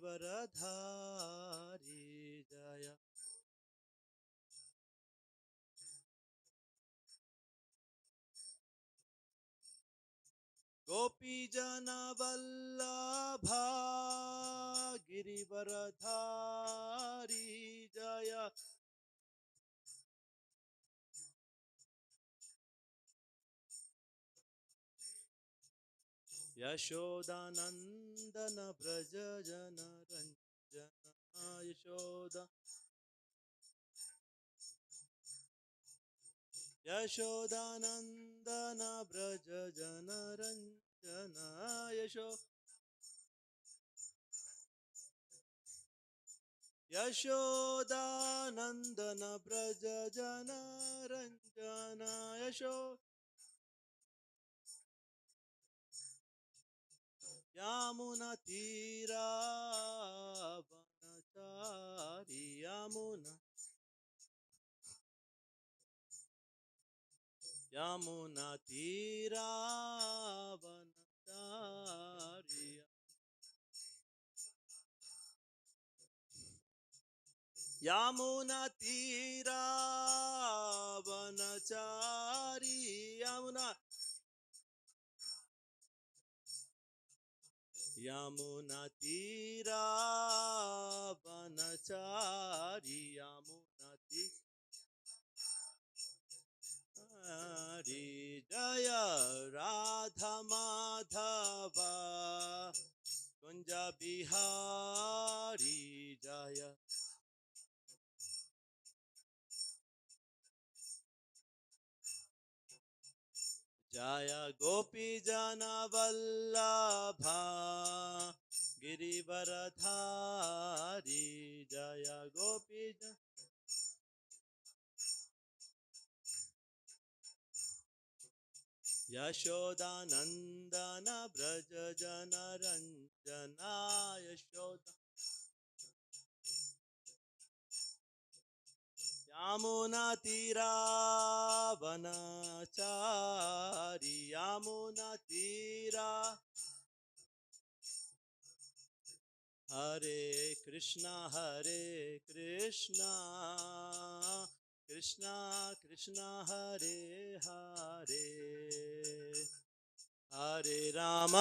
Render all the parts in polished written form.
गिरिवरधारी जय गोपी जना वल्लभा गिरिवरधारी जय यशोदानंदन ब्रज जन रंजना यशोदा यशोदानंदन ब्रज जन रंजना यशोदानंदन ब्रज जन रंजना यमुना तीरा वनचारी यमुना तीरा वनचारी यमुना तीरा वनचारी यमुना तीरा वनचारी यमुना तीरा जय राधा माधव कुंज बिहारी जय जय गोपी जन वल्लभा गिरिवरधारी जय गोपी जन यशोदानंदन ब्रज जन रंजना यशोदा यमुना तीरा वनचारी यमुना तीरा हरे कृष्णा कृष्णा कृष्णा हरे हरे हरे राम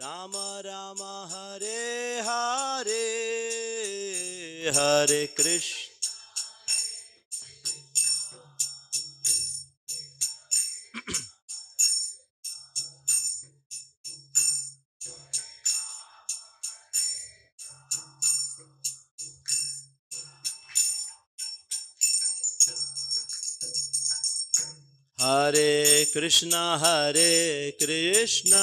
राम राम हरे हरे हरे कृष्ण हरे कृष्णा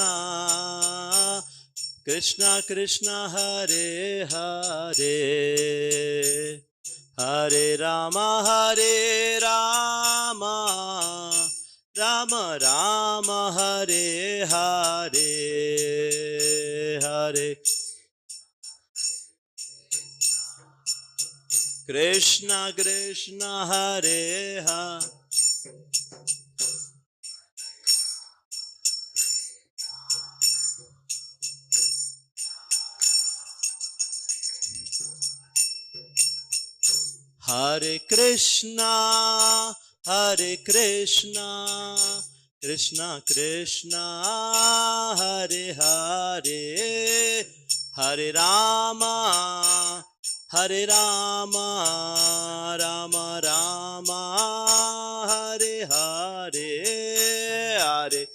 कृष्णा कृष्णा हरे हरे हरे राम राम राम हरे हरे हरे कृष्णा कृष्णा हरे हरे हरे कृष्णा कृष्णा कृष्णा हरे हरे हरे राम राम राम हरे हरे हरे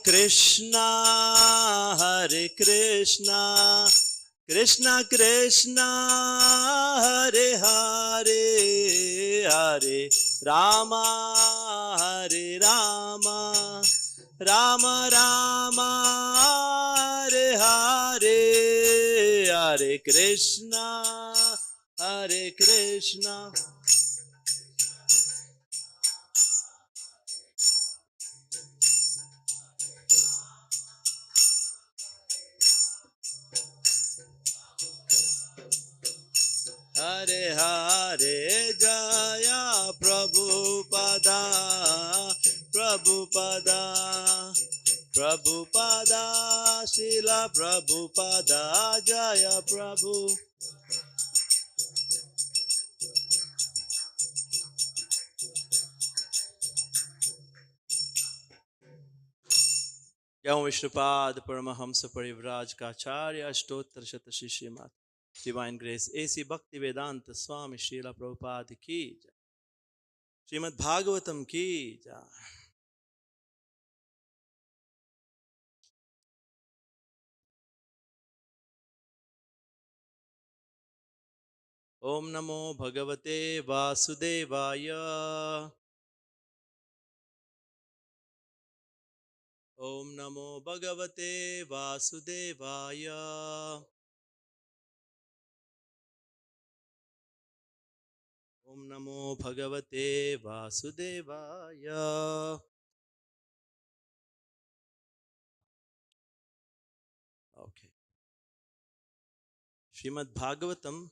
कृष्णा हरे Krishna Krishna Krishna Hare Hare Hare Ram Ram Ram Hare Hare Hare Krishna Hare Jaya Prabhupada Prabhupada Prabhupada Srila Prabhupada Jaya Prabhu Jai Vishnupad Paramahamsa Parivraj Kacharya Ashtotter Shata Shishyamat Divine Grace A.C. Bhakti Vedanta Swami Srila Prabhupada Ki Jai Srimad Bhagavatam Ki Jai Om Namo Bhagavate Vasudevaya Om Namo Bhagavate Vasudevaya Om Namo Bhagavate Vasudevaya Okay. Srimad Bhagavatam,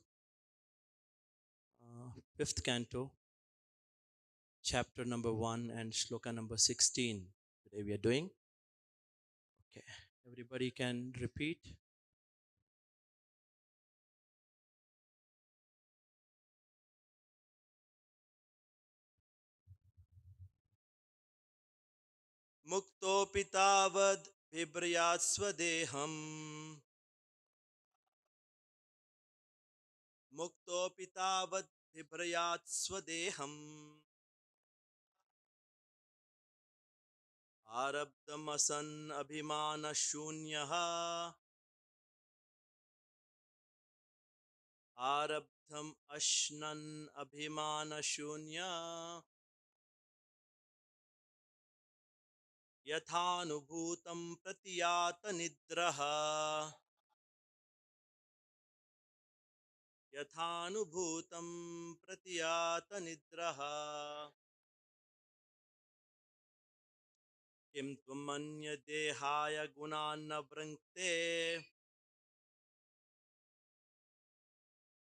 5th canto, chapter number 1 and shloka number 16. Today we are doing. Okay. Everybody can repeat. Mukto pitavad vibrayat swadeham. Mukto pitavad vibrayat swadeham. Arabdamasan abhimana shunyaha. Arabdham ashnan abhimana shunya. Yathanubhutam pratiyata nidraha. Yathanubhutam pratiyata nidraha. Kim tvamanya dehaya gunanna vrangte.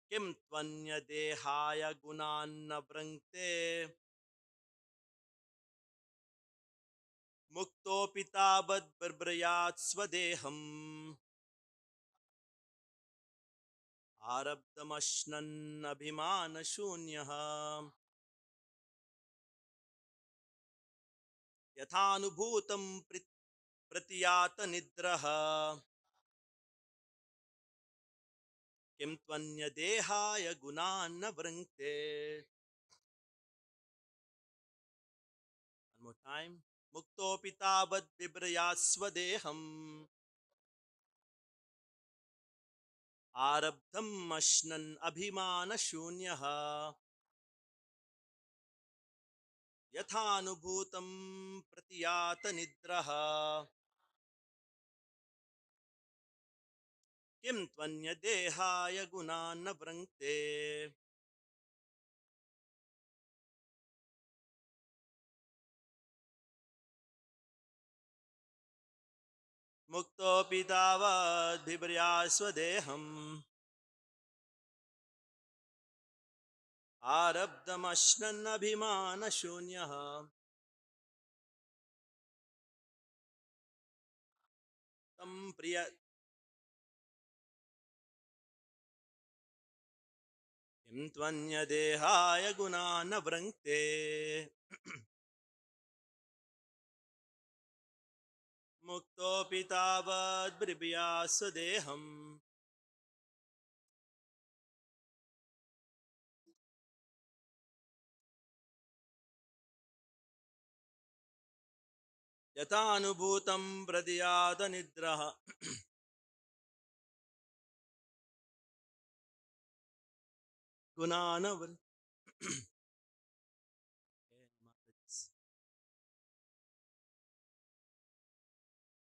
Kim tvanya dehaya gunanna vrangte. Mukto pitabad barbrayat swadeham. Arabdamashnan abhimana shunyaha. Yathanubhutam pratiyata nidraha. Kim tvanya dehaya gunanna vrangte. One more time. Mukto pitavad vibrayat swadeham. Arabdham ashnan abhimana shunyaha. Yathanubhutam pratiyata nidraha. Kim tvanya dehaya gunana vrangte. Mukto pitavad vibrayat swadeham. Arabdham ashnan abhimana shunyaha. Tam priya Kim tvanya dehaya gunana vrangte. Mukto pitavad bribhya swadeham. Yathanubhutam pradiyata nidraha. Gunana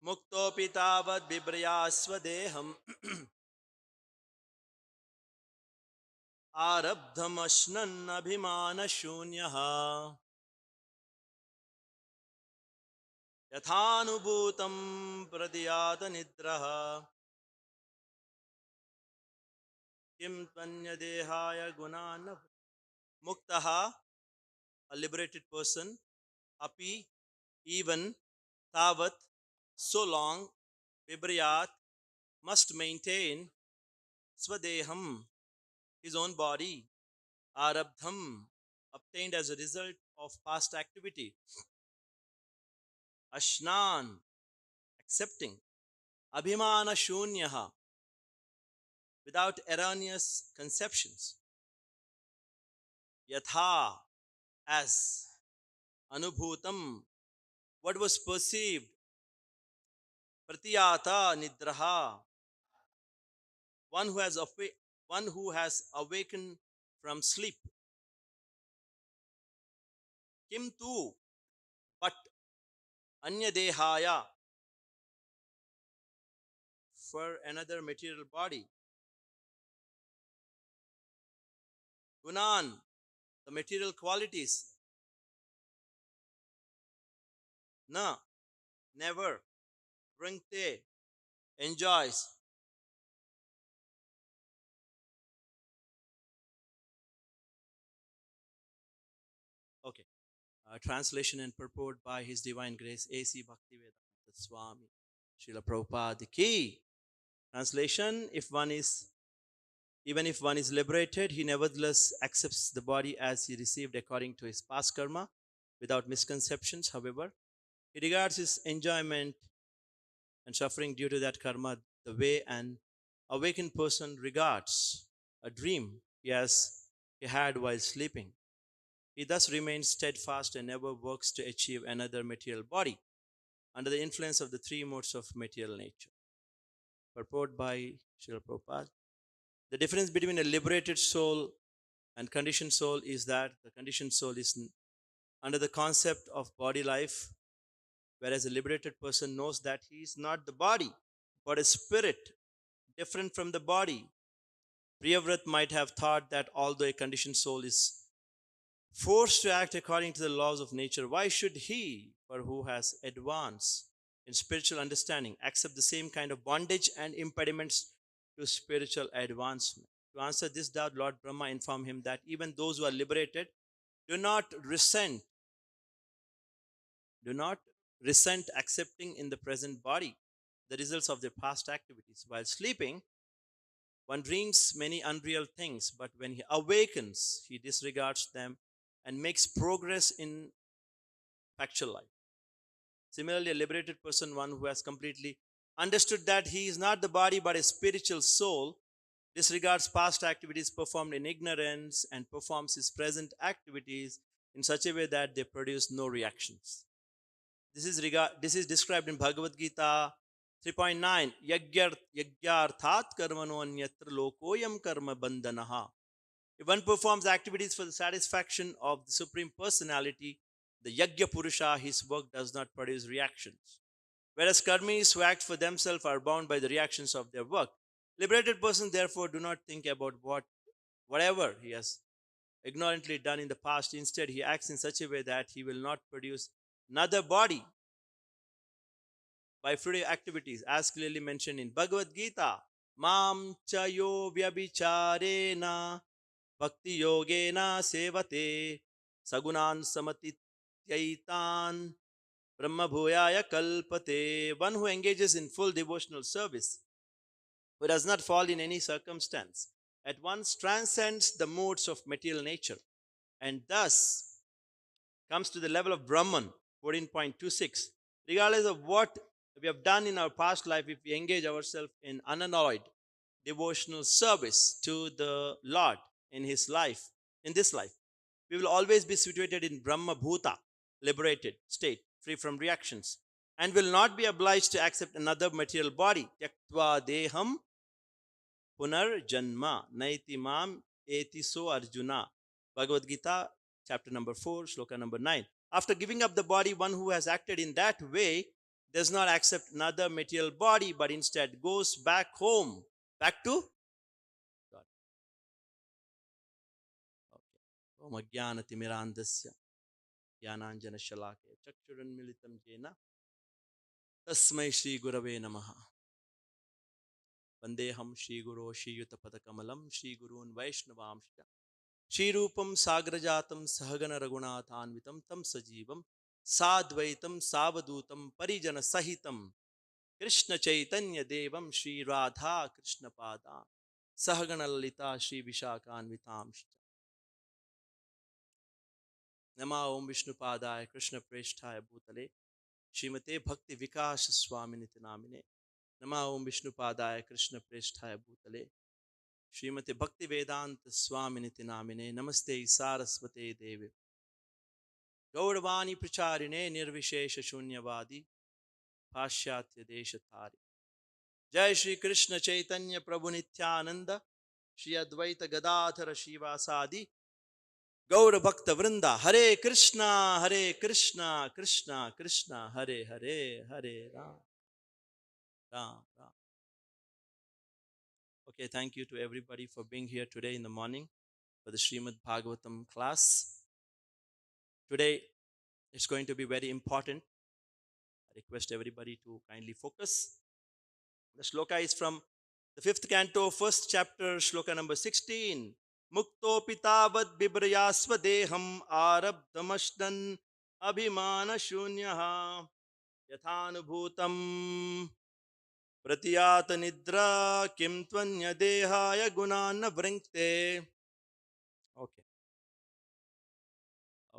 Mukto pitavad bibrya swadeham. Arabdham ashnan abhimana shunyaha. Yathanubhutam pradiyata nidraha. Kim Tanya Dehaya Gunana Muktaha, a liberated person, Api, even, Tavat, so long, Vibriyat, must maintain, Swadeham, his own body, Arabdham, obtained as a result of past activity, Ashnan, accepting, Abhimana Shunyaha, without erroneous conceptions, Yatha, as, Anubhutam, what was perceived, Pratiyata Nidraha, one who has one who has awakened from sleep. Kim tu, but Anyadehaya, for another material body. Gunan, the material qualities. Na, never. Bringte, enjoys. Okay. Translation and purport by His Divine Grace A.C. Bhaktivedanta Swami Srila Prabhupada Ki. Translation: even if one is liberated, he nevertheless accepts the body as he received according to his past karma without misconceptions. However, he regards his enjoyment and suffering due to that karma the way an awakened person regards a dream he had while sleeping. He thus remains steadfast and never works to achieve another material body under the influence of the three modes of material nature. Purport by Srila Prabhupada. The difference between a liberated soul and conditioned soul is that the conditioned soul is under the concept of body life, whereas a liberated person knows that he is not the body, but a spirit different from the body. Priyavrata might have thought that although a conditioned soul is forced to act according to the laws of nature, why should he, for who has advanced in spiritual understanding, accept the same kind of bondage and impediments to spiritual advancement? To answer this doubt, Lord Brahma informed him that even those who are liberated do not resent, do not resent accepting in the present body the results of their past activities. While sleeping, one dreams many unreal things, but when he awakens, he disregards them and makes progress in factual life. Similarly, a liberated person, one who has completely understood that he is not the body but a spiritual soul, disregards past activities performed in ignorance and performs his present activities in such a way that they produce no reactions. This is described in Bhagavad Gita 3.9. Yagyarthat karmano anyatra lokoyam karma bandhanaha. If one performs activities for the satisfaction of the Supreme Personality, the Yagya Purusha, his work does not produce reactions. Whereas karmis who act for themselves are bound by the reactions of their work. Liberated persons therefore do not think about whatever he has ignorantly done in the past. Instead, he acts in such a way that he will not produce another body by fruitive activities, as clearly mentioned in Bhagavad Gita. Mam chayo vyabhicharena bhakti yogena sevate sagunan samatityaitan brahma bhuyaya kalpate. One who engages in full devotional service, who does not fall in any circumstance, at once transcends the modes of material nature and thus comes to the level of Brahman, 14.26. Regardless of what we have done in our past life, if we engage ourselves in unalloyed devotional service to the Lord in His life, in this life, we will always be situated in Brahma Bhuta, liberated state, free from reactions, and will not be obliged to accept another material body. Tyaktva deham punar janma naiti mam etiso arjuna. Bhagavad Gita, chapter number 4, shloka number 9. After giving up the body, one who has acted in that way does not accept another material body, but instead goes back home, back to God. Okay. Om Ajnana Timirandasya Jnananjana Shalakaya Chakshurunmilitam Jena Tasmai Shri Gurave Namaha. Vandeham Shri Guru Shri Yutapadakamalam Shri Gurun Vaishnavamscha Shri Rupam Sagrajatam Sahagana Raghunathanvitam Tam Sajivam Sadvaitam Savadutam Parijana Sahitam Krishna Chaitanya Devam Shri Radha Krishna Pada Sahagana Lalita Shri Vishakhanvitamscha Nama Om Vishnu Padaya Krishna Presthaya Bhutale Shrimate Bhakti Vikas Swaminiti Namine Nama Om Vishnu Padaya Krishna Presthaya Bhutale Shrimate Bhakti Vedanta Swaminiti Namine Namaste Saraswate Devi Gauravani Pracharine Nirvishesha Shunyavadi Pashyatya Deshatari Jai Shri Krishna Chaitanya Prabhu Nityananda Shri Advaita Gadadhara Shivasadi Gaura Bhakta Vrinda Hare Krishna Krishna Krishna Hare Hare Hare Ram Ram Ram. Okay, thank you to everybody for being here today in the morning for the Srimad Bhagavatam class. Today it's going to be very important. I request everybody to kindly focus. The shloka is from the 5th canto, 1st chapter, shloka number 16. Mukto pitavad bibrayasva deham arabdhamashtan abhimana shunyaha yathanubhutam pratiyata nidra kim tvanya dehaya gunana vrinkte. Okay.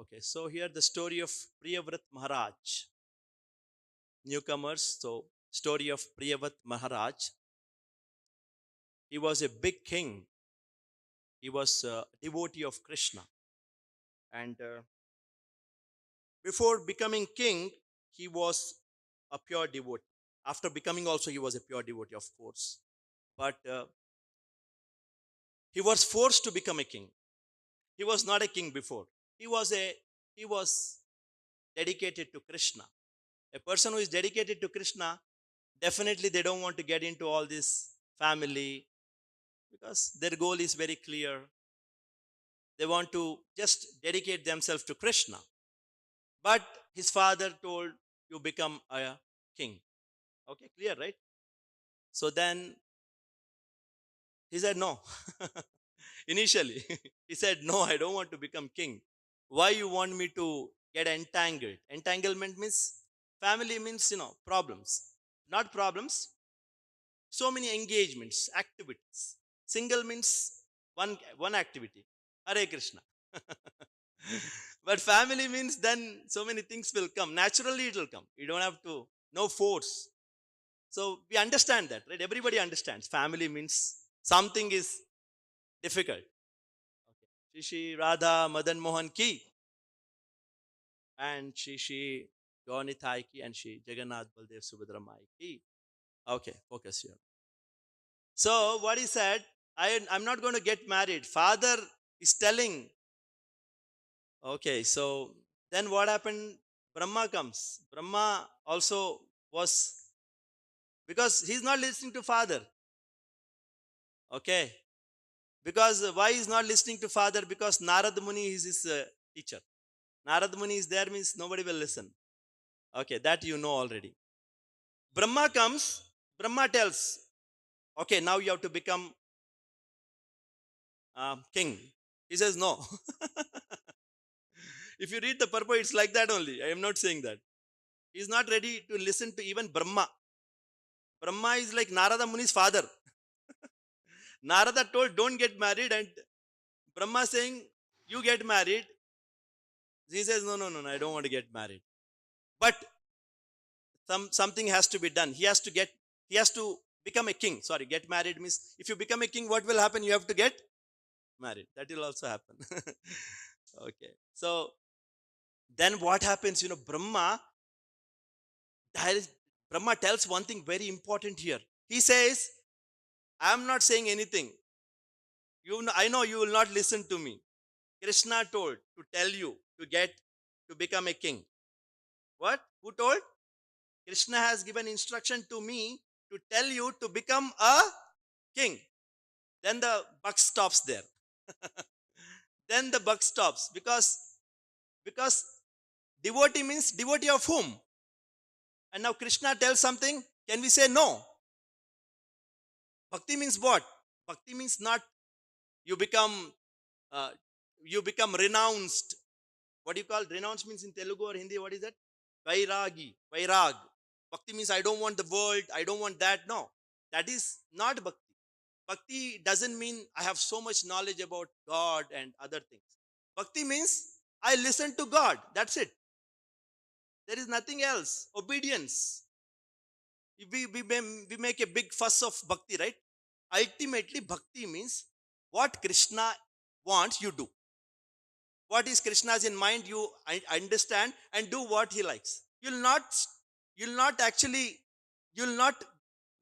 Okay, so here the story of Priyavrata Maharaj. Newcomers, so story of Priyavrata Maharaj. He was a big king. He was a devotee of Krishna. And before becoming king, he was a pure devotee. After becoming also, he was a pure devotee, of course. But he was forced to become a king. He was not a king before. He was dedicated to Krishna. A person who is dedicated to Krishna, definitely they don't want to get into all this family because their goal is very clear. They want to just dedicate themselves to Krishna. But his father told, you become a king. Okay, clear, right? So then he said, no. Initially, he said, no, I don't want to become king. Why you want me to get entangled? Entanglement means, family means, problems. Not problems, so many engagements, activities. Single means one activity. Hare Krishna. But family means then so many things will come. Naturally it will come. You don't have to, no force. So we understand that, right? Everybody understands. Family means something is difficult. Okay. Shri Radha Madan Mohan ki and Shri Gaunithai ki and Shri Jagannath Baldev Subhadra Mai ki. Okay, focus here. So what he said, I'm not going to get married. Father is telling. Okay, so then what happened? Brahma comes. Brahma also was, because he's not listening to father. Okay, because why he's not listening to father? Because Narad Muni is his teacher. Narad Muni is there means nobody will listen. Okay, that you know already. Brahma comes. Brahma tells, okay, now you have to become king. He says no. If you read the purport, it's like that only. I am not saying that. He is not ready to listen to even Brahma. Brahma is like Narada Muni's father. Narada told, don't get married, and Brahma saying, you get married. He says, no, I don't want to get married. But something has to be done. He has to become a king. Sorry, get married means, if you become a king, what will happen? You have to get married. That will also happen. Okay. So then what happens? Brahma tells one thing very important here. He says, I am not saying anything. I know you will not listen to me. Krishna told to tell you to become a king. What? Who told? Krishna has given instruction to me to tell you to become a king. Then the buck stops there. Then the buck stops because devotee means devotee of whom? And now Krishna tells something. Can we say no? Bhakti means what? Bhakti means not you become uh, you become renounced. What do you call renounce means in Telugu or Hindi? What is that? Vairagi, Vairag. Bhakti means I don't want the world, I don't want that. No, that is not bhakti. Bhakti doesn't mean I have so much knowledge about God and other things. Bhakti means I listen to God. That's it. There is nothing else. Obedience. We make a big fuss of bhakti, right? Ultimately, bhakti means what Krishna wants, you do. What is Krishna's in mind, you understand and do what he likes. You'll not actually, you'll not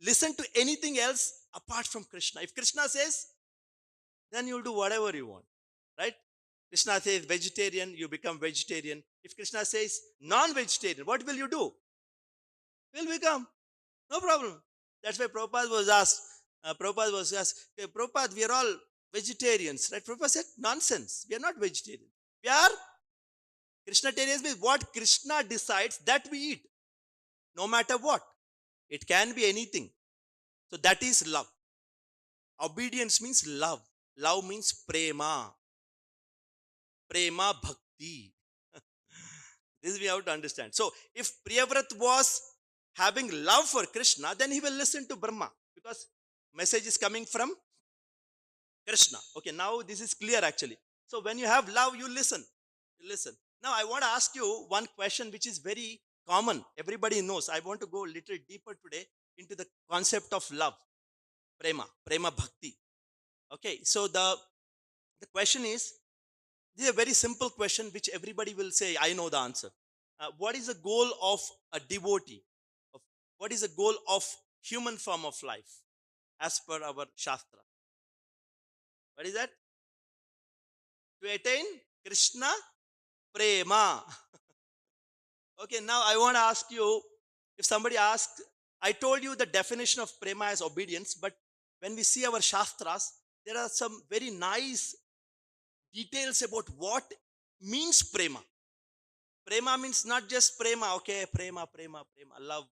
listen to anything else apart from Krishna. If Krishna says, then you'll do whatever you want, right? Krishna says vegetarian, you become vegetarian. If Krishna says non-vegetarian, what will you do? Will become. No problem. That's why Prabhupada was asked, "Okay, Prabhupada, we are all vegetarians, right?" Prabhupada said, nonsense. We are not vegetarian. We are Krishnatarians means what Krishna decides that we eat, no matter what. It can be anything. So that is love. Obedience means love. Love means prema. Prema bhakti. This we have to understand. So if Priyavrata was having love for Krishna, then he will listen to Brahma because message is coming from Krishna. Okay, now this is clear actually. So when you have love, you listen. You listen. Now I want to ask you one question which is very common. Everybody knows. I want to go a little deeper today into the concept of love. Prema. Prema bhakti. Okay, so the question is, this is a very simple question which everybody will say, I know the answer. What is the goal of a devotee? Of, what is the goal of human form of life as per our Shastra? What is that? To attain Krishna Prema. Okay, now I want to ask you, if somebody asks, I told you the definition of Prema as obedience, but when we see our Shastras, there are some very nice details about what means Prema. Prema means not just Prema, okay, Prema, Prema, Prema, love.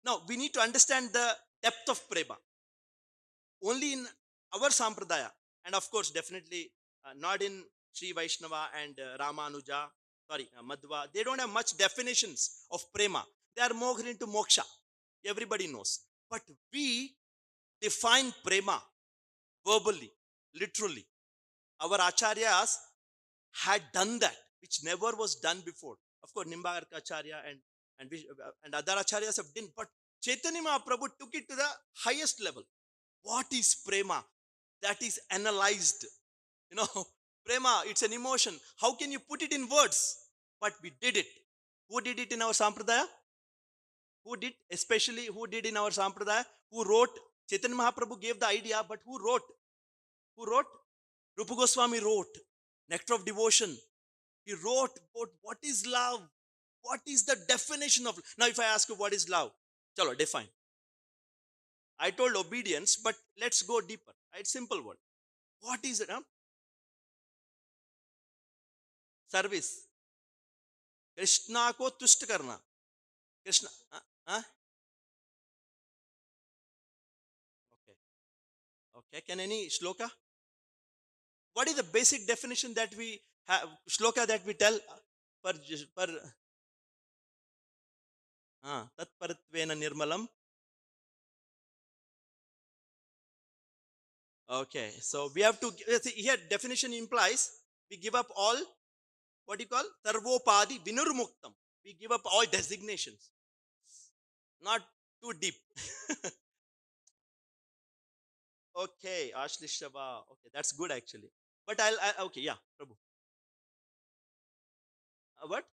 No, we need to understand the depth of Prema. Only in our Sampradaya, and of course, definitely not in Sri Vaishnava and Ramanuja, Madhva, they don't have much definitions of Prema. They are more into moksha. Everybody knows. But we define Prema verbally, literally. Our acharyas had done that, which never was done before. Of course, Nimbagarka Acharya and other acharyas have done, but Chaitanya Mahaprabhu took it to the highest level. What is prema? That is analyzed. You know, prema, it's an emotion. How can you put it in words? But we did it. Who did it in our Sampradaya? Who did? Especially who did in our Sampradaya? Who wrote? Chaitanya Mahaprabhu gave the idea, but who wrote? Who wrote? Rupa Goswami wrote. Nectar of Devotion. He wrote about what is love. What is the definition of love? Now, if I ask you what is love, chalo, define. I told obedience, but let's go deeper. It's simple word. What is it? Huh? Service. Krishna ko तुष्ट करना. Krishna. Huh? Okay. Okay. Can any shloka? What is the basic definition that we have? Shloka that we tell per tat paratvena nirmalam. Okay. So we have to here definition implies we give up all what do you call sarvopadi vinurmuktam. We give up all designations. Not too deep. Okay, Ashlishava. Okay, that's good actually. But okay, yeah, Prabhu. What?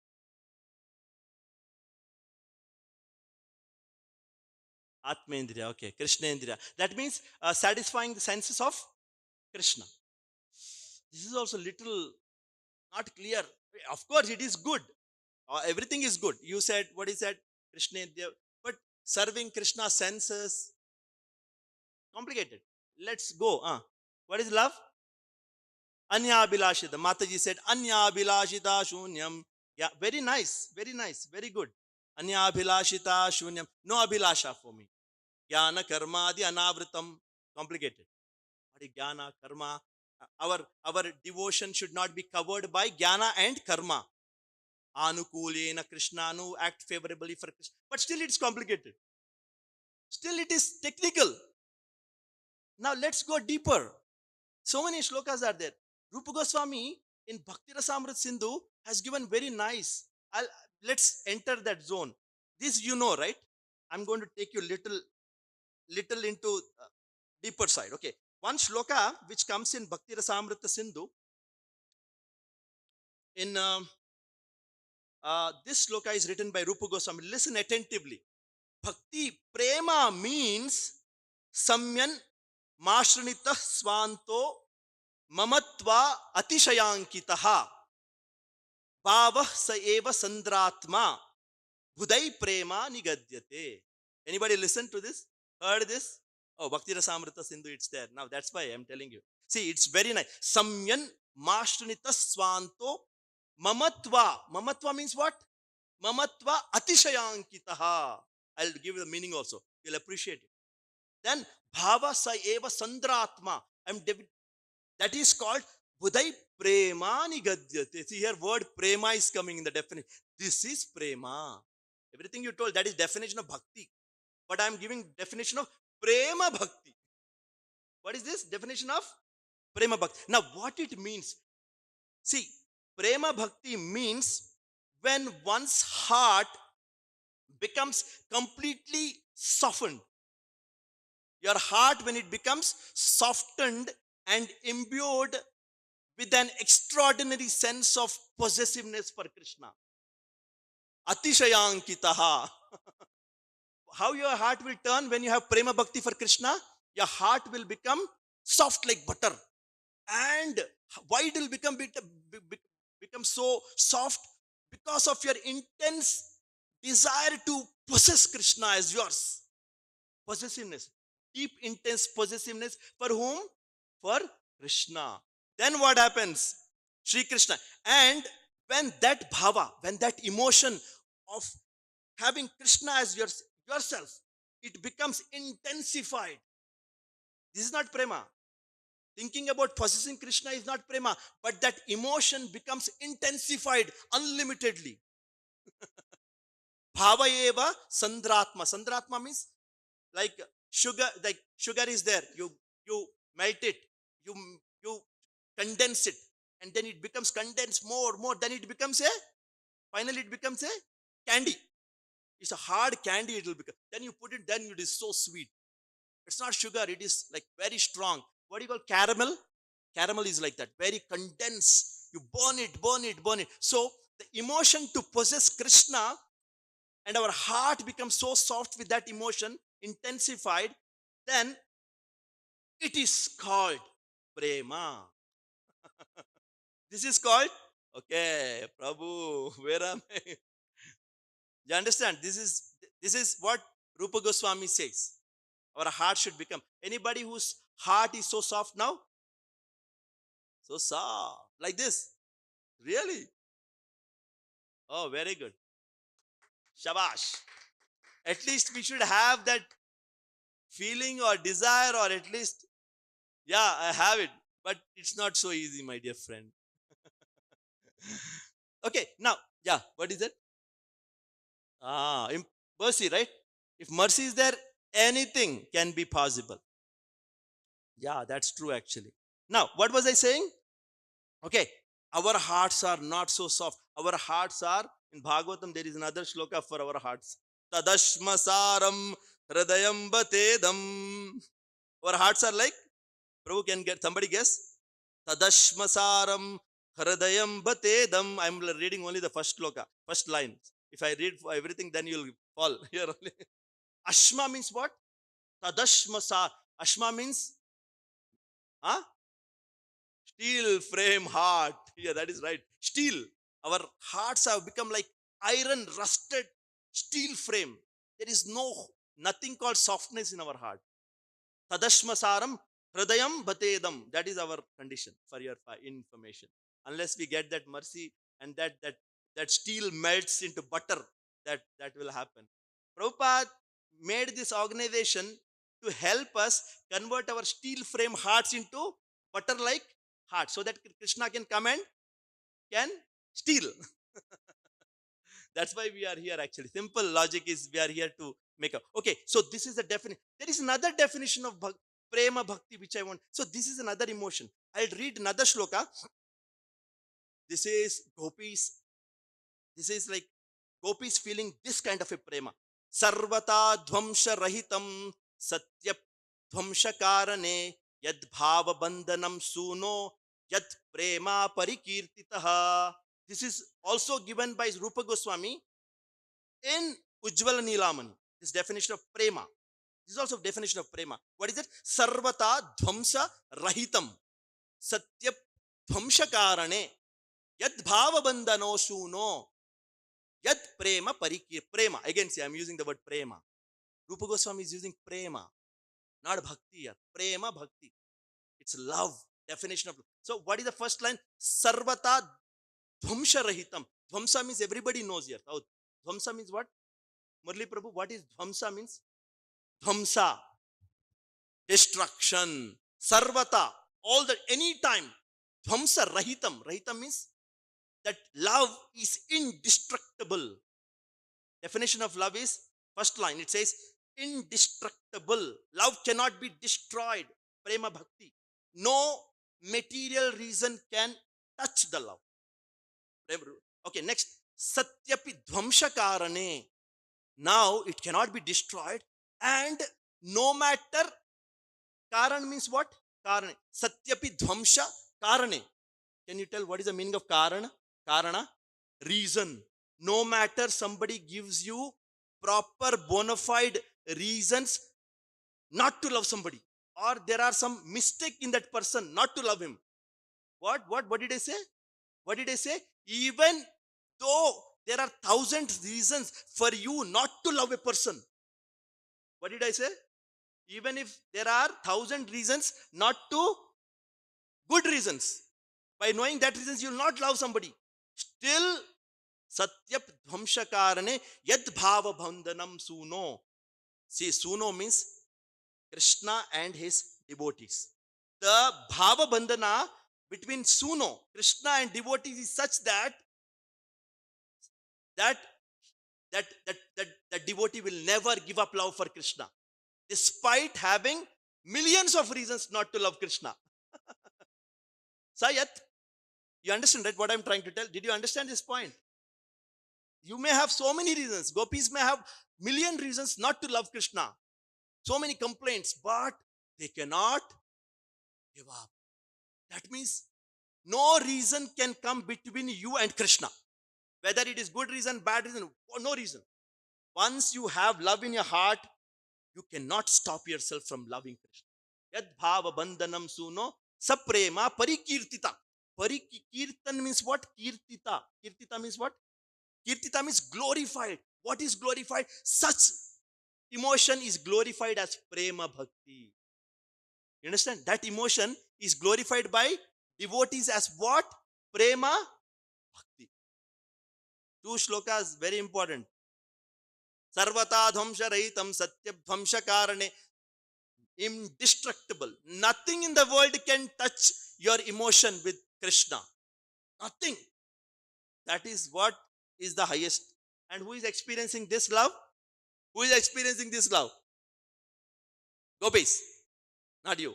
Atmendriya. Okay, Krishnendriya. That means satisfying the senses of Krishna. This is also little not clear. Of course, it is good. Everything is good. You said what is that? Krishnendriya. But serving Krishna senses complicated. Let's go. What is love? Anya Abhilashita. Mataji said, Anya Abhilashita Shunyam. Yeah, very nice, very good. Anya Abhilashita Shunyam. No Abhilasha for me. Jnana Karmadi Anavritam. complicated. What is jnana, karma? Our devotion should not be covered by jnana and karma. Anukulena Krishnanu, act favorably for Krishna. But still it's complicated. Still it is technical. Now let's go deeper. So many shlokas are there. Rupa Goswami in Bhakti Rasamrit Sindhu has given very nice. Let's enter that zone. This you know, right? I'm going to take you little into deeper side. Okay. One shloka which comes in Bhakti Rasamrita Sindhu. In this shloka is written by Rupa Goswami. Listen attentively. Bhakti Prema means Samyan Mashranita Swanto Mamatva Atishayankitaha Bhavah Sa Eva Sandratma Budai Prema Nigadyate. Anybody listen to this? Heard this? Oh, Bhakti Rasamrita Sindhu, it's there. Now that's why I'm telling you. See, it's very nice. Samyan Mashranita Swanto Mamatva. Mamatva means what? Mamatva Atishayankitaha. I'll give you the meaning also. You'll appreciate it. Then Bhava Sa Eva Sandratma. That is called Budai Prema Nigadyate. See here, word Prema is coming in the definition. This is Prema. Everything you told, that is definition of Bhakti. But I am giving definition of Prema Bhakti. What is this? Definition of Prema Bhakti. Now, what it means? See, Prema Bhakti means when one's heart becomes completely softened. Your heart, when it becomes softened and imbued with an extraordinary sense of possessiveness for Krishna. Atishayankitaha. How your heart will turn when you have Prema Bhakti for Krishna? Your heart will become soft like butter. And why it will become so soft? Because of your intense desire to possess Krishna as yours. Possessiveness. Deep, intense possessiveness. For whom? For Krishna. Then what happens? Sri Krishna. And when that bhava, when that emotion of having Krishna as yourself, it becomes intensified. This is not prema. Thinking about possessing Krishna is not prema, but that emotion becomes intensified unlimitedly. Bhava eva sandratma. Sandratma means like sugar is there. You melt it, you condense it, and then it becomes condensed more. Then it becomes finally it becomes a candy. It's a hard candy, it will become. Then you put it, then it is so sweet. It's not sugar, it is like very strong. What do you call caramel? Caramel is like that, very condensed. You burn it. So the emotion to possess Krishna, and our heart becomes so soft with that emotion, intensified, then it is called Prema. This is called, okay, Prabhu, where am I? You understand? This is what Rupa Goswami says. Our heart should become. Anybody whose heart is so soft now? So soft. Like this. Really? Oh, very good. Shabash. At least we should have that feeling or desire, or at least, yeah, I have it. But it's not so easy, my dear friend. Okay, now, yeah, what is it? Mercy, right? If mercy is there, anything can be possible. Yeah, that's true actually. Now, what was I saying? Okay, our hearts are not so soft. Our hearts are, in Bhagavatam, there is another shloka for our hearts. Tadashmasaram hridayam batedam. Our hearts are like, Prabhu, can get somebody guess? Tadashmasaram hridayam batedam. I'm reading only the first shloka, first line. If I read for everything, then you'll fall here only. Ashma means what? Tadashmasar. Ashma means, huh? Steel frame heart. Yeah, that is right. Steel. Our hearts have become like iron rusted steel frame. There is nothing called softness in our heart. Tadashmasaram hridayam batedam. That is our condition for your information. Unless we get that mercy and that steel melts into butter, that will happen. Prabhupada made this organization to help us convert our steel frame hearts into butter like heart, so that Krishna can come and can steal. That's why we are here actually. Simple logic is we are here to make a. Okay, so this is the definition. There is another definition of prema bhakti which I want. So this is another emotion. I'll read another shloka. This is gopis. This is like gopis feeling this kind of a prema. Sarvata dhvamsha rahitam satya dhvamsha karane yad bhava bandhanam suno yad prema parikirtitaha. This is also given by Rupa Goswami in Ujjvala Nilamani. This definition of prema. This is also definition of prema. What is it? Sarvata dhvamsa rahitam satya dhvamsha karane yad bhava bandhano suno yad prema parikir. Prema. Again, see, I'm using the word prema. Rupa Goswami is using prema, not bhakti here. Prema bhakti. It's love. Definition of love. So, what is the first line? Sarvata dhvamsha rahitam. Dhvamsa means everybody knows here. Dhvamsa means what? Murli Prabhu, what is dhvamsa means? Dhvamsa. Destruction. Sarvata. All the, anytime. Dhvamsa rahitam. Rahitam means that love is indestructible. Definition of love is, first line, it says indestructible. Love cannot be destroyed. Prema bhakti. No material reason can touch the love. Okay, next. Satyapi dhvamsha karane. Now it cannot be destroyed, and no matter. Karan means what? Karane. Satyapi dhvamsha karane. Can you tell what is the meaning of karana? Karana? Reason. No matter somebody gives you proper bona fide reasons not to love somebody, or there are some mistake in that person not to love him. What did I say? What did I say? Even though there are 1,000 reasons for you not to love a person. What did I say? Even if there are 1,000 reasons not to, good reasons. By knowing that reasons, you will not love somebody. Still, satyap dhvamsha karane yad bhava bandhanam suno. See, suno means Krishna and his devotees. The bhava bandhana between suno, Krishna and devotees, is such that the devotee will never give up love for Krishna, despite having millions of reasons not to love Krishna. Sayat, you understand, right, what I'm trying to tell? Did you understand this point? You may have so many reasons. Gopis may have million reasons not to love Krishna. So many complaints, but they cannot give up. That means no reason can come between you and Krishna. Whether it is good reason, bad reason, no reason. Once you have love in your heart, you cannot stop yourself from loving Krishna. Yad bhava bandhanam suno saprema parikirtita. Parikirtan means what? Kirtita. Kirtita means what? Kirtita means glorified. What is glorified? Such emotion is glorified as prema bhakti. You understand? That emotion is glorified by devotees as what? Prema bhakti. Two shlokas, very important. Sarvata dhvamsha rahitam satyam dhvamsha karane. Indestructible. Nothing in the world can touch your emotion with Krishna. Nothing. That is what is the highest. And who is experiencing this love? Who is experiencing this love? Gopis. Not you.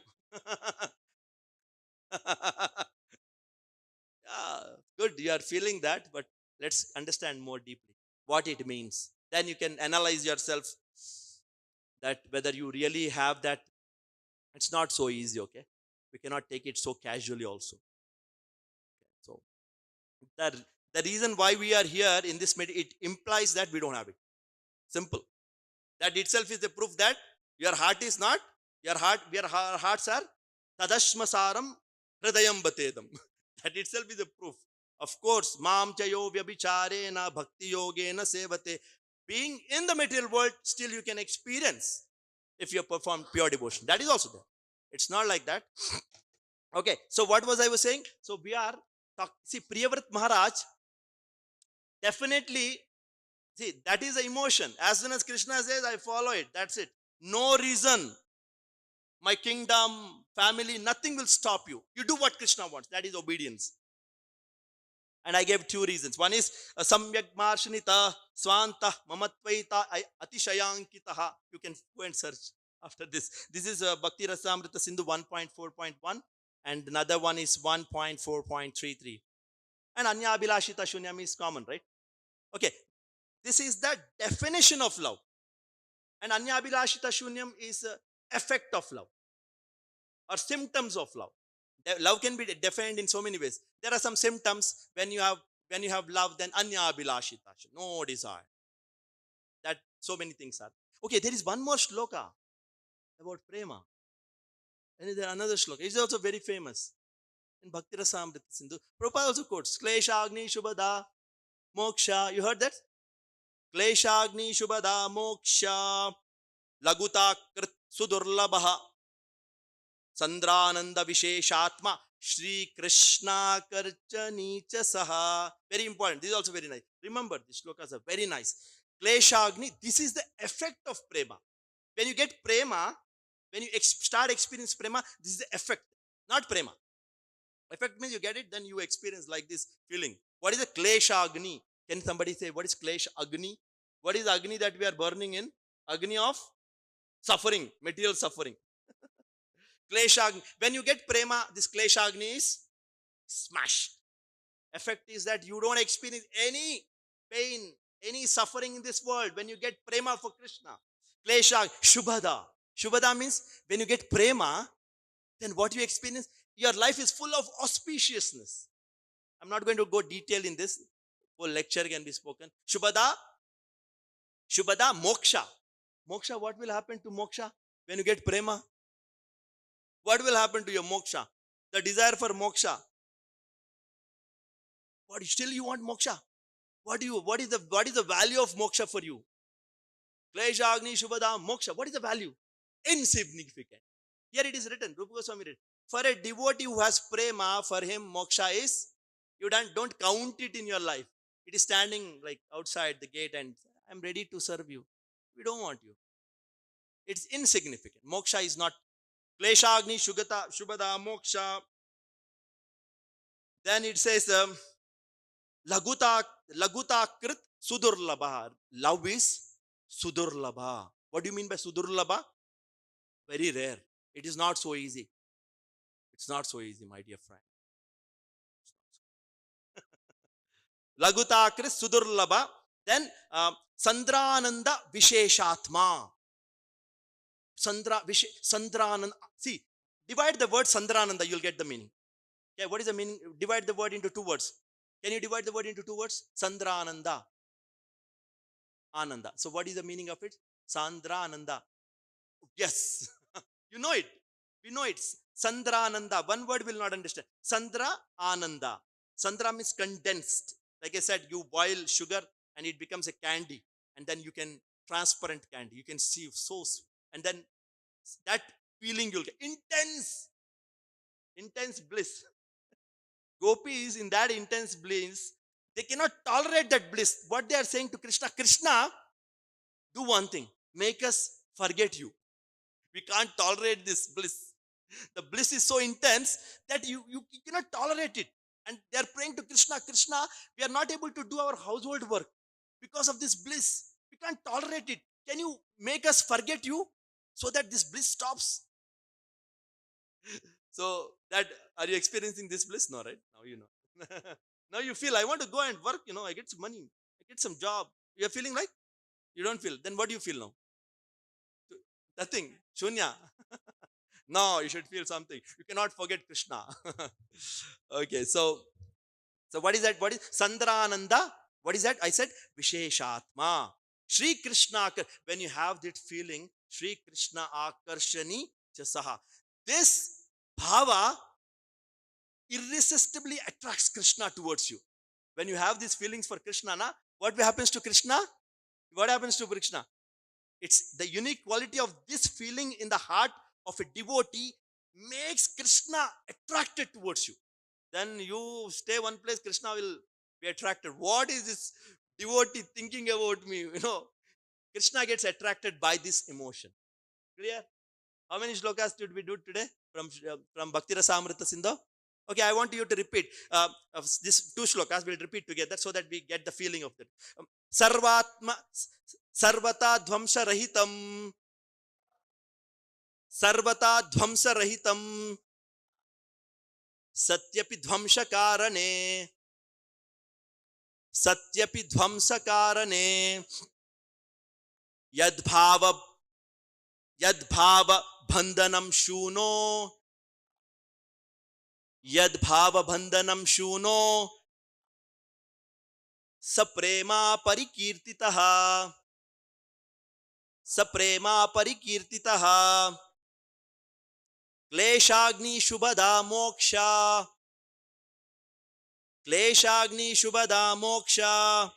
Yeah, good. You are feeling that, but let's understand more deeply what it means. Then you can analyze yourself that whether you really have that. It's not so easy, okay? We cannot take it so casually also. So the reason why we are here in this meeting, it implies that we don't have it. Simple. That itself is the proof that your heart is not, our hearts are tadashmasaram hridayam batedam. That itself is a proof. Of course, mam chayo vyabhicharena bhakti yogena sevate. Being in the material world, still you can experience if you perform pure devotion. That is also there. It's not like that. Okay, so what was I was saying? So we are, see, Priyavrata Maharaj, definitely, see, that is the emotion. As soon as Krishna says, I follow it. That's it. No reason. my kingdom, family, nothing will stop you. You do what Krishna wants. That is obedience. And I gave two reasons. One is samyak marshanita swanta mamatvaita atishayankitaha. You can go and search after this. This is Bhakti Rasamrita Sindhu 1.4.1, and another one is 1.4.33. And Anya Abhilashita Shunyam is common, right? Okay, this is the definition of love. And Anya Abhilashita Shunyam is effect of love or symptoms of love. Love can be defined in so many ways. There are some symptoms when you have love, then anya abhilashita, no desire. That so many things are. Okay, there is one more shloka about prema, and there another shloka. It's also very famous in Bhakti Rasamrita Sindhu. Prabhupada also quotes Kleshagni Shubhada Moksha. You heard that? Kleshagni Shubhada Moksha Laguta Krit Sudurlabaha Sandrananda Visheshatma Shri Krishna Karchani Saha. Very important. This is also very nice. Remember, these shlokas are very nice. Kleshagni, this is the effect of prema. When you get prema, when you start experiencing prema, this is the effect, not prema. Effect means you get it, then you experience like this feeling. What is a kleshagni? Can somebody say, what is klesh agni? What is agni that we are burning in? Agni of suffering, material suffering. Kleshagni. When you get prema, this kleshagni is smashed. Effect is that you don't experience any pain, any suffering in this world when you get prema for Krishna. Kleshag, Shubhada. Shubhada means when you get prema, then what you experience, your life is full of auspiciousness. I'm not going to go detail in this. Whole lecture can be spoken. Shubhada, Shubhada, moksha. Moksha, what will happen to moksha when you get prema? What will happen to your moksha? The desire for moksha. What still you want moksha? What is the value of moksha for you? Klesha Agni Shubhada Moksha. What is the value? Insignificant. Here it is written, Rupa Goswami written, for a devotee who has prema, for him moksha is, you don't count it in your life. It is standing like outside the gate and I'm ready to serve you. We don't want you. It's insignificant. Moksha is not. Klesha Agni Shubhada Moksha. Then it says, Laguta Krit Sudurlabha. Love is Sudurlabha. What do you mean by Sudurlabha? Very rare. It is not so easy. It's not so easy, my dear friend. Laguta Krit Sudurlabha. Then Sandrananda Visheshatma. Sandrananda. See, divide the word Sandrananda, you'll get the meaning. Okay, what is the meaning? Divide the word into two words. Can you divide the word into two words? Sandrananda. Ananda. So what is the meaning of it? Sandrananda. Yes. You know it. We know it. Sandrananda. One word will not understand. Sandra Ananda. Sandra means condensed. Like I said, you boil sugar and it becomes a candy. And then you can, transparent candy. You can see so, and then that feeling you'll get. Intense bliss. Gopis in that intense bliss, they cannot tolerate that bliss. What they are saying to Krishna, Krishna, do one thing, make us forget you. We can't tolerate this bliss. The bliss is so intense that you cannot tolerate it. And they are praying to Krishna, Krishna, we are not able to do our household work because of this bliss. We can't tolerate it. Can you make us forget you so that this bliss stops? So that, are you experiencing this bliss? No, right? Now you know. Now you feel, I want to go and work, I get some money, I get some job. You're feeling like? You don't feel. Then what do you feel now? Nothing. Shunya. No, you should feel something. You cannot forget Krishna. Okay, so what is that? What is Sandrananda? What is that? I said Visheshatma. Shri Krishna. When you have that feeling, Shri Krishna Akarshani Chasaha. This bhava irresistibly attracts Krishna towards you. When you have these feelings for Krishna, what happens to Krishna? What happens to Krishna? It's the unique quality of this feeling in the heart of a devotee makes Krishna attracted towards you. Then you stay one place, Krishna will be attracted. What is this devotee thinking about me? Krishna gets attracted by this emotion. Clear? How many shlokas did we do today from Bhakti Rasamrita Sindhu? Okay, I want you to repeat these two shlokas. We'll repeat together so that we get the feeling of it. Sarvatma Sarvata Dhvamsa Rahitam Sarvata Dhvamsa Rahitam Satyapi Dhvamsa Karane Satyapi Dhvamsa Karane Yadbhava Yadbhava Bandhanam Shuno Yadbhava Bandhanam Shuno Saprema Parikirtitaha Saprema Parikirtitaha Kleshagni Shubhada Moksha Kleshagni Shubhada Moksha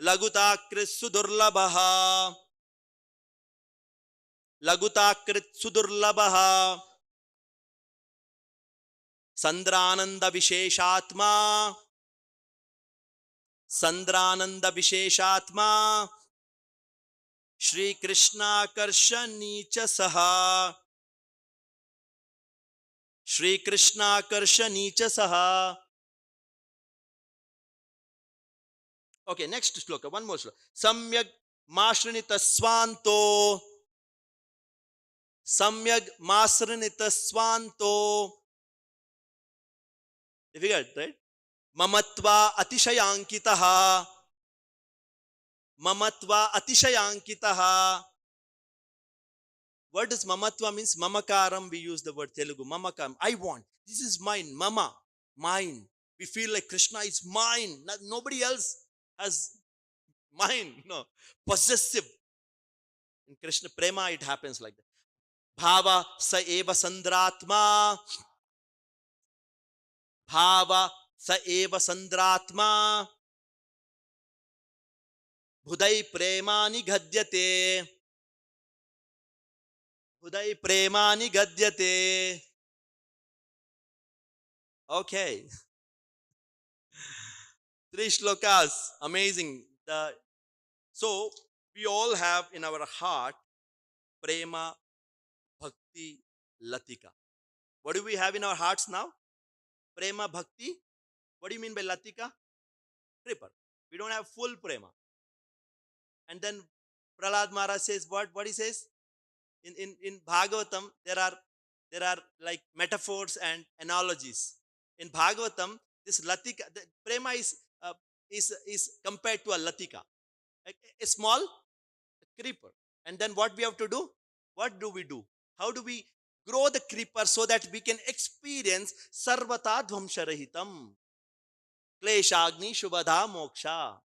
Lagutakrit Sudurlabaha Lagutakrit Sudurlabaha Sandrananda Visheshatma Sandrananda Visheshatma Shri Krishna Karshani cha Saha Shri Krishna Karshani cha Saha. Okay, next shloka, one more shloka. Samyag Masrinita Swanto Samyag Masrinita Swanto. Difficult, right? Mamatva Atishayankitaha Mamatva Atishayankitaha. What does mamatva means? Mamakaram, we use the word Telugu. Mamakaram. I want. This is mine. Mama. Mine. We feel like Krishna is mine. Nobody else has mine. No. Possessive. In Krishna Prema, it happens like that. Bhava sa eva sandratma. Bhava sa eva sandratma. Budai prema nigadyate. Budai prema nigadyate. Okay. 3 shlokas. Amazing. So, we all have in our heart Prema, Bhakti, Latika. What do we have in our hearts now? Prema, Bhakti. What do you mean by Latika? Creeper. We don't have full Prema. And then Prahlad Maharaj says what? What he says? In Bhagavatam, there are like metaphors and analogies. In Bhagavatam, this Latika, the Prema is compared to a Latika. A small creeper. And then what we have to do? What do we do? How do we grow the creeper so that we can experience Sarvata Dhvamsharahitam Kleshagni Shubhada Moksha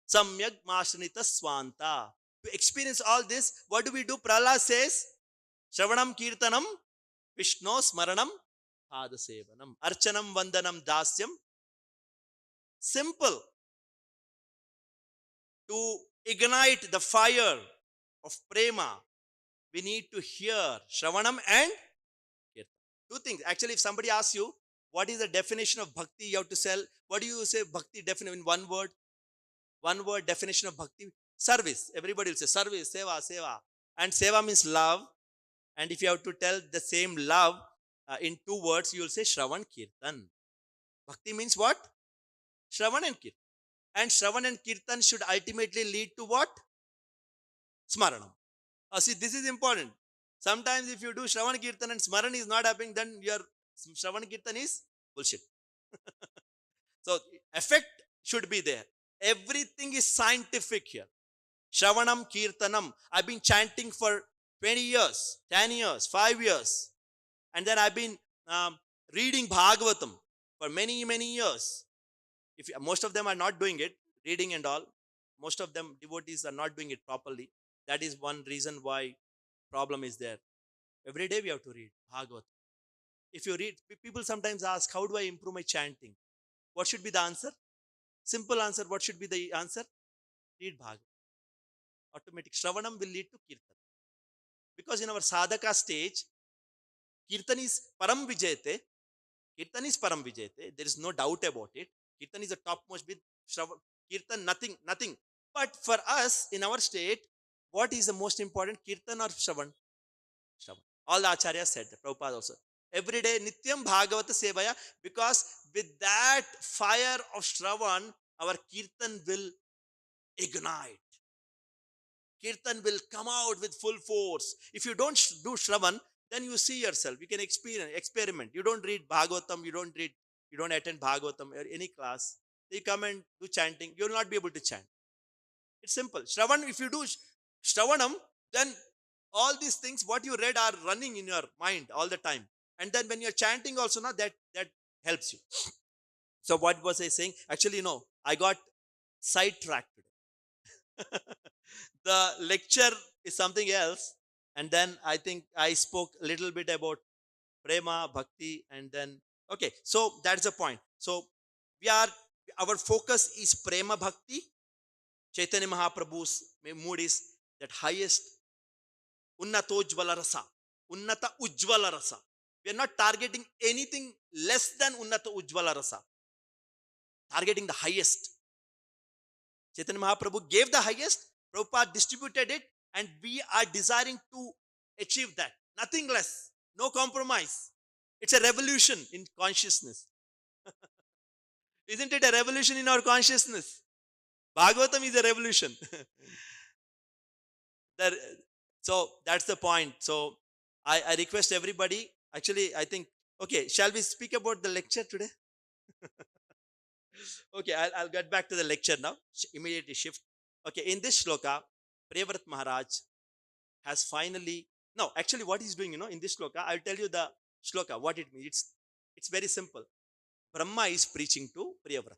Samyak Mashanita Swanta. To experience all this, what do we do? Prahlad says, Shravanam Kirtanam Vishnu Smaranam Padasevanam Archanam Vandanam Dasyam. Simple. To ignite the fire of Prema, we need to hear Shravanam and Kirtan. 2 things. Actually, if somebody asks you, what is the definition of Bhakti, you have to say, what do you say Bhakti definition in one word? One word definition of Bhakti? Service. Everybody will say service, seva, seva. And seva means love. And if you have to tell the same love in 2 words, you will say Shravan Kirtan. Bhakti means what? Shravan and Kirtan. And Shravan and Kirtan should ultimately lead to what? Smaranam. See, this is important. Sometimes if you do Shravan Kirtan and Smaran is not happening, then your Shravan Kirtan is bullshit. So, effect should be there. Everything is scientific here. Shravanam Kirtanam. I've been chanting for 20 years, 10 years, 5 years. And then I've been reading Bhagavatam for many, many years. If most of them are not doing it, reading and all, most of them devotees are not doing it properly. That is one reason why problem is there. Every day we have to read Bhagavatam. If you read, people sometimes ask, how do I improve my chanting? What should be the answer? Simple answer. What should be the answer? Read Bhagavatam. Automatic. Shravanam will lead to Kirtan. Because in our sadhaka stage, Kirtan is Param Vijayate. Kirtan is Param Vijayate. There is no doubt about it. Kirtan is the topmost with Kirtan, nothing. But for us, in our state, what is the most important, Kirtan or Shravan? Shravan. All the acharyas said that, Prabhupada also. Every day, Nityam Bhagavata Sevaya, because with that fire of Shravan, our Kirtan will ignite. Kirtan will come out with full force. If you don't do Shravan, then you see yourself. You can experiment. You don't read Bhagavatam, you don't attend Bhagavatam or any class. You come and do chanting. You will not be able to chant. It's simple. Shravan, if you do Shravanam, then all these things, what you read are running in your mind all the time. And then when you're chanting also, now that helps you. So what was I saying? Actually, no, I got sidetracked today. The lecture is something else. And then I think I spoke a little bit about Prema, Bhakti, and then, okay, so that's the point. So our focus is Prema Bhakti. Chaitanya Mahaprabhu's mood is that highest Unnatojvala Rasa. Unnata Ujvala Rasa. We are not targeting anything less than Unnata Ujvala Rasa. Targeting the highest. Chaitanya Mahaprabhu gave the highest, Prabhupada distributed it, and we are desiring to achieve that. Nothing less. No compromise. It's a revolution in consciousness. Isn't it a revolution in our consciousness? Bhagavatam is a revolution. So that's the point. So I request everybody, actually, I think, okay, shall we speak about the lecture today? Okay, I'll get back to the lecture now. Immediately shift. Okay, in this shloka, Priyavrata Maharaj has finally, no, actually what he's doing, in this shloka, I'll tell you the shloka, what it means. It's very simple. Brahma is preaching to Priyavrata.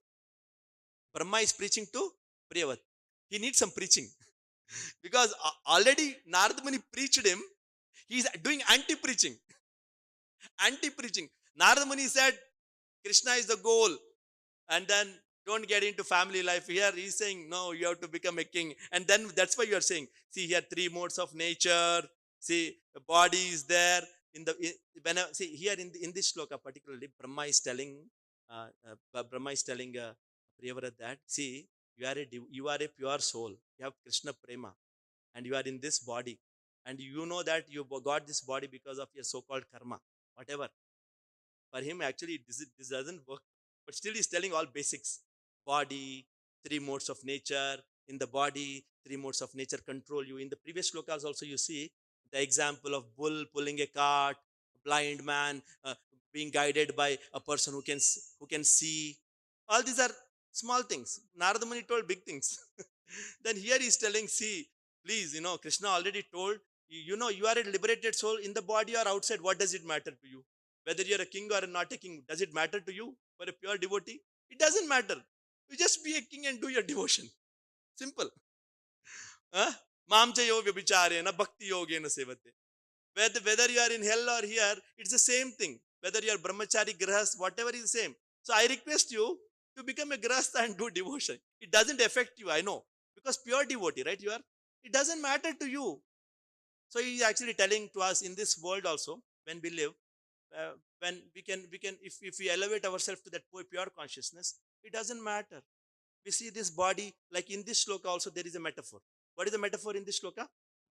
Brahma is preaching to Priyavrata. He needs some preaching. Because already Narada Muni preached him. He's doing anti-preaching. Anti-preaching. Narada Muni said, Krishna is the goal. And then don't get into family life. Here he's saying, no, you have to become a king. And then that's why you are saying, see here, 3 modes of nature. See, the body is there. See here in this shloka particularly, Brahma is telling Priyavrata that, see, you are a pure soul. You have Krishna Prema. And you are in this body. And you know that you got this body because of your so-called karma. Whatever. For him, actually, this doesn't work. But still, he's telling all basics. Body, 3 modes of nature. In the body, 3 modes of nature control you. In the previous shlokas also, you see the example of bull pulling a cart, blind man being guided by a person who can see. All these are small things. Narada Muni told big things. Then here he's telling, see, please, Krishna already told, you are a liberated soul in the body or outside. What does it matter to you? Whether you're a king or not a king, does it matter to you for a pure devotee? It doesn't matter. You just be a king and do your devotion. Simple. Mamcha yoga vicharena bhakti yogena sevate. Whether you are in hell or here, it's the same thing. Whether you are brahmachari, grahas, whatever is the same. So I request you to become a grahastha and do devotion. It doesn't affect you, I know. Because pure devotee, right? It doesn't matter to you. So he is actually telling to us in this world also, when we live, when we can, if we elevate ourselves to that pure consciousness, it doesn't matter. We see this body, like in this shloka also, there is a metaphor. What is the metaphor in this shloka?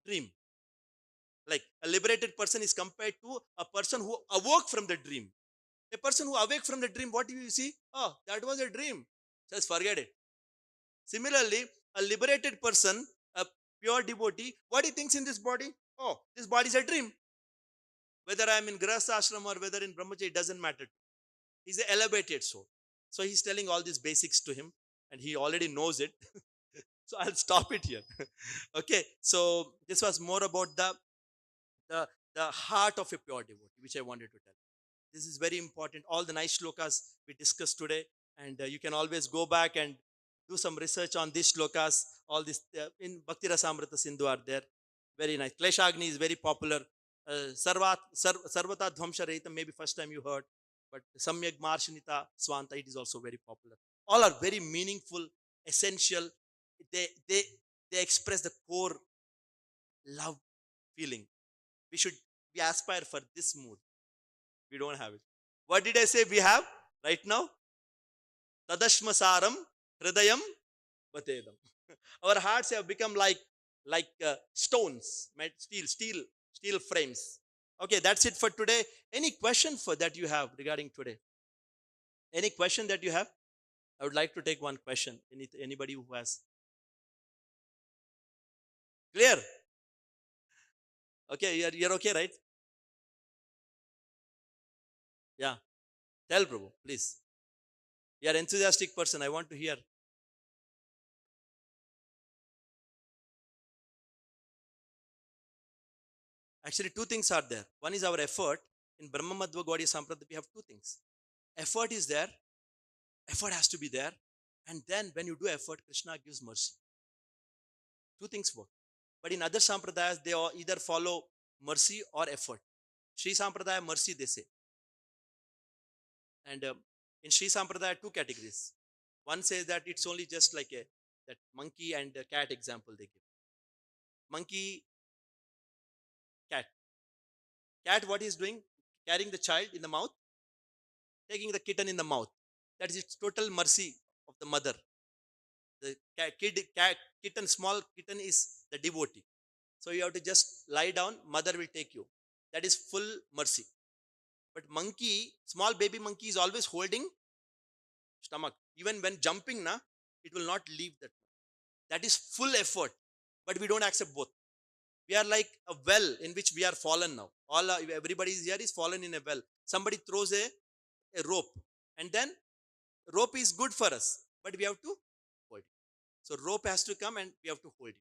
Dream. Like a liberated person is compared to a person who awoke from the dream. A person who awake from the dream, what do you see? Oh, that was a dream. Just forget it. Similarly, a liberated person, a pure devotee, what he thinks in this body? Oh, this body is a dream. Whether I am in Grahastha ashram or whether in Brahmacharya, it doesn't matter. He's an elevated soul. So he's telling all these basics to him and he already knows it. So I'll stop it here. Okay, so this was more about the heart of a pure devotee, which I wanted to tell. This is very important. All the nice shlokas we discussed today, and you can always go back and do some research on these shlokas. All this in Bhakti Rasamrita Sindhu are there. Very nice. Kleshagni is very popular. Sarvata Dhamsha Rahitam, maybe first time you heard, but Samyak Marshanita Swanta, it is also very popular. All are very meaningful, essential. They express the core love feeling. We aspire for this mood. We don't have it. What did I say we have right now? Tadashmasaram Hridayam Batedam. Our hearts have become like like stones, steel frames. Okay, that's it for today. Any question for that you have regarding today? Any question that you have? I would like to take one question. Anybody who has clear? Okay, you're okay, right? Yeah. Tell Prabhu, please. You're an enthusiastic person. I want to hear. Actually, two things are there. One is our effort. In Brahma Madhva Gaudiya Sampradaya, we have two things. Effort is there. Effort has to be there. And then when you do effort, Krishna gives mercy. Two things work. But in other Sampradayas, they all either follow mercy or effort. Sri Sampradaya, mercy, they say. And in Sri Sampradaya, two categories. One says that it's only just like that monkey and cat example they give. Monkey, cat. Cat, what is doing? Carrying the child in the mouth, taking the kitten in the mouth. That is its total mercy of the mother. The kitten, small kitten is the devotee. So you have to just lie down, mother will take you. That is full mercy. But monkey, small baby monkey is always holding stomach. Even when jumping, na, it will not leave that. That is full effort. But we don't accept both. We are like a well in which we are fallen now. Everybody is here is fallen in a well. Somebody throws a rope, and then rope is good for us, but we have to hold it. So rope has to come and we have to hold it.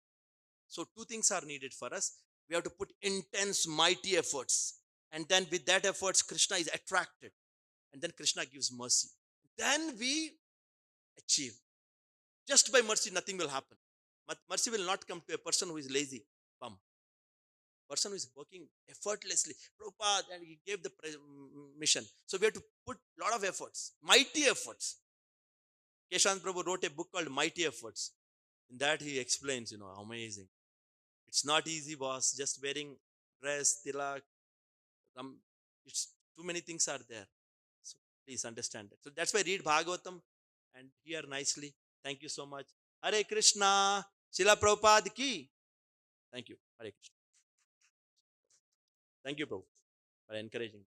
So two things are needed for us. We have to put intense, mighty efforts. And then with that efforts, Krishna is attracted. And then Krishna gives mercy. Then we achieve. Just by mercy, nothing will happen. But mercy will not come to a person who is lazy, bum. Person who is working effortlessly. Prabhupada, and he gave the mission. So we have to put a lot of efforts, mighty efforts. Keshan Prabhu wrote a book called Mighty Efforts. In that he explains, amazing. It's not easy, boss. Just wearing dress, tilak, it's too many things are there. So please understand that. So that's why read Bhagavatam and hear nicely. Thank you so much. Hare Krishna. Srila Prabhupada ki. Thank you. Hare Krishna. Thank you, Prabhu, for encouraging.